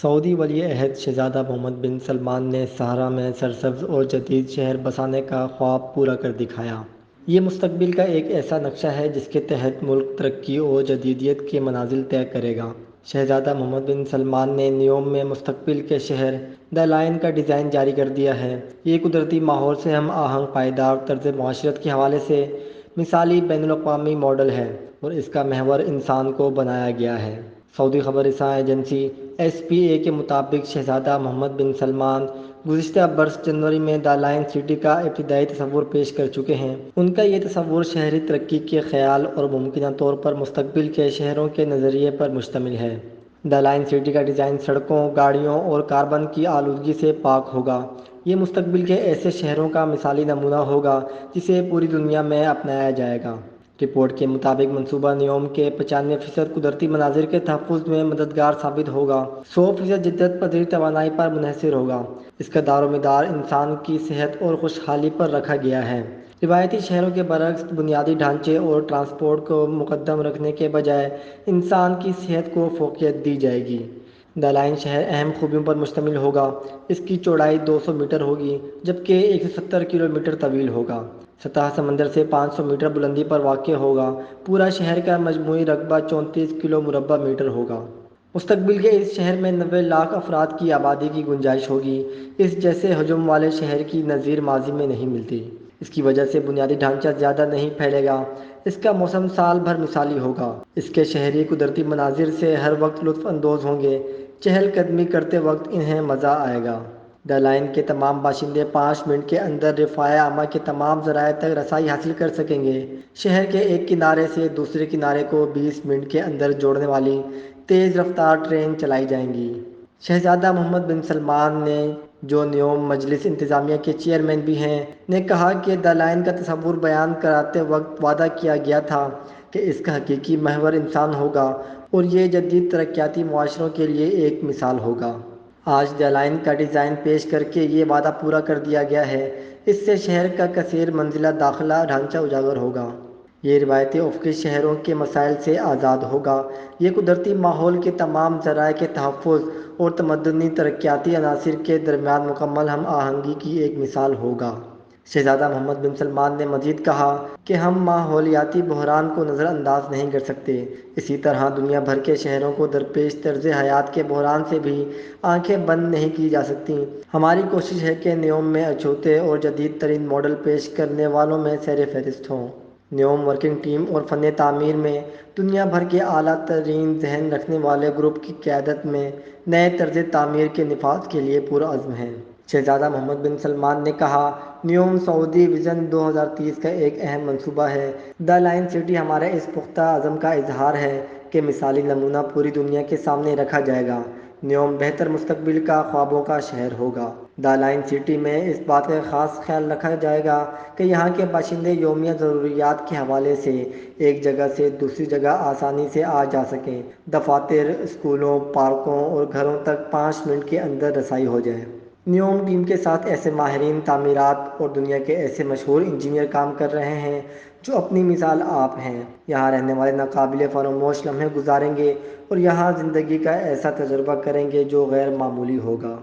سعودی ولی عہد شہزادہ محمد بن سلمان نے صحرا میں سرسبز اور جدید شہر بسانے کا خواب پورا کر دکھایا۔ یہ مستقبل کا ایک ایسا نقشہ ہے جس کے تحت ملک ترقی اور جدیدیت کے منازل طے کرے گا۔ شہزادہ محمد بن سلمان نے نیوم میں مستقبل کے شہر دی لائن کا ڈیزائن جاری کر دیا ہے۔ یہ قدرتی ماحول سے ہم آہنگ، پائیدار طرز معاشرت کے حوالے سے مثالی بین الاقوامی ماڈل ہے اور اس کا محور انسان کو بنایا گیا ہے۔ سعودی خبر رساں ایجنسی ایس پی اے کے مطابق شہزادہ محمد بن سلمان گزشتہ برس جنوری میں دی لائن سٹی کا ابتدائی تصور پیش کر چکے ہیں۔ ان کا یہ تصور شہری ترقی کے خیال اور ممکنہ طور پر مستقبل کے شہروں کے نظریے پر مشتمل ہے۔ دی لائن سٹی کا ڈیزائن سڑکوں، گاڑیوں اور کاربن کی آلودگی سے پاک ہوگا۔ یہ مستقبل کے ایسے شہروں کا مثالی نمونہ ہوگا جسے پوری دنیا میں اپنایا جائے گا۔ رپورٹ کے مطابق منصوبہ نیوم کے 95% قدرتی مناظر کے تحفظ میں مددگار ثابت ہوگا، 100% جدت پذیر توانائی پر منحصر ہوگا۔ اس کا دار و مدار انسان کی صحت اور خوشحالی پر رکھا گیا ہے۔ روایتی شہروں کے برعکس بنیادی ڈھانچے اور ٹرانسپورٹ کو مقدم رکھنے کے بجائے انسان کی صحت کو فوقیت دی جائے گی۔ دی لائن شہر اہم خوبیوں پر مشتمل ہوگا۔ اس کی چوڑائی 200 میٹر ہوگی جبکہ 170 کلومیٹر طویل ہوگا۔ سطح سمندر سے 500 میٹر بلندی پر واقع ہوگا۔ پورا شہر کا مجموعی رقبہ 34 کلو مربع میٹر ہوگا۔ مستقبل کے اس شہر میں 90 لاکھ افراد کی آبادی کی گنجائش ہوگی۔ اس جیسے حجم والے شہر کی نظیر ماضی میں نہیں ملتی۔ اس کی وجہ سے بنیادی ڈھانچہ زیادہ نہیں پھیلے گا۔ اس کا موسم سال بھر مثالی ہوگا۔ اس کے شہری قدرتی مناظر سے ہر وقت لطف اندوز ہوں گے۔ چہل قدمی کرتے وقت انہیں مزہ آئے گا۔ دی لائن کے تمام باشندے 5 منٹ کے اندر رفاہ عامہ کے تمام ذرائع تک رسائی حاصل کر سکیں گے۔ شہر کے ایک کنارے سے دوسرے کنارے کو 20 منٹ کے اندر جوڑنے والی تیز رفتار ٹرین چلائی جائیں گی۔ شہزادہ محمد بن سلمان نے، جو نیوم مجلس انتظامیہ کے چیئرمین بھی ہیں، نے کہا کہ دی لائن کا تصور بیان کراتے وقت وعدہ کیا گیا تھا کہ اس کا حقیقی محور انسان ہوگا اور یہ جدید ترقیاتی معاشروں کے لیے ایک مثال ہوگا۔ آج دی لائن کا ڈیزائن پیش کر کے یہ وعدہ پورا کر دیا گیا ہے۔ اس سے شہر کا کثیر منزلہ داخلہ ڈھانچہ اجاگر ہوگا۔ یہ روایتی افقی شہروں کے مسائل سے آزاد ہوگا۔ یہ قدرتی ماحول کے تمام ذرائع کے تحفظ اور تمدنی ترقیاتی عناصر کے درمیان مکمل ہم آہنگی کی ایک مثال ہوگا۔ شہزادہ محمد بن سلمان نے مزید کہا کہ ہم ماحولیاتی بحران کو نظر انداز نہیں کر سکتے۔ اسی طرح دنیا بھر کے شہروں کو درپیش طرز حیات کے بحران سے بھی آنکھیں بند نہیں کی جا سکتیں۔ ہماری کوشش ہے کہ نیوم میں اچھوتے اور جدید ترین ماڈل پیش کرنے والوں میں سر فہرست ہوں۔ نیوم ورکنگ ٹیم اور فن تعمیر میں دنیا بھر کے اعلیٰ ترین ذہن رکھنے والے گروپ کی قیادت میں نئے طرز تعمیر کے نفاذ کے لیے پرعزم ہے۔ شہزادہ محمد بن سلمان نے کہا، نیوم سعودی وژن 2030 کا ایک اہم منصوبہ ہے۔ دی لائن سٹی ہمارے اس پختہ عزم کا اظہار ہے کہ مثالی نمونہ پوری دنیا کے سامنے رکھا جائے گا۔ نیوم بہتر مستقبل کا خوابوں کا شہر ہوگا۔ دی لائن سٹی میں اس بات کا خاص خیال رکھا جائے گا کہ یہاں کے باشندے یومیہ ضروریات کے حوالے سے ایک جگہ سے دوسری جگہ آسانی سے آ جا سکیں۔ دفاتر، اسکولوں، پارکوں اور گھروں تک 5 منٹ کے اندر رسائی ہو جائے۔ نیوم ٹیم کے ساتھ ایسے ماہرین تعمیرات اور دنیا کے ایسے مشہور انجینئر کام کر رہے ہیں جو اپنی مثال آپ ہیں۔ یہاں رہنے والے ناقابل فراموش لمحے گزاریں گے اور یہاں زندگی کا ایسا تجربہ کریں گے جو غیر معمولی ہوگا۔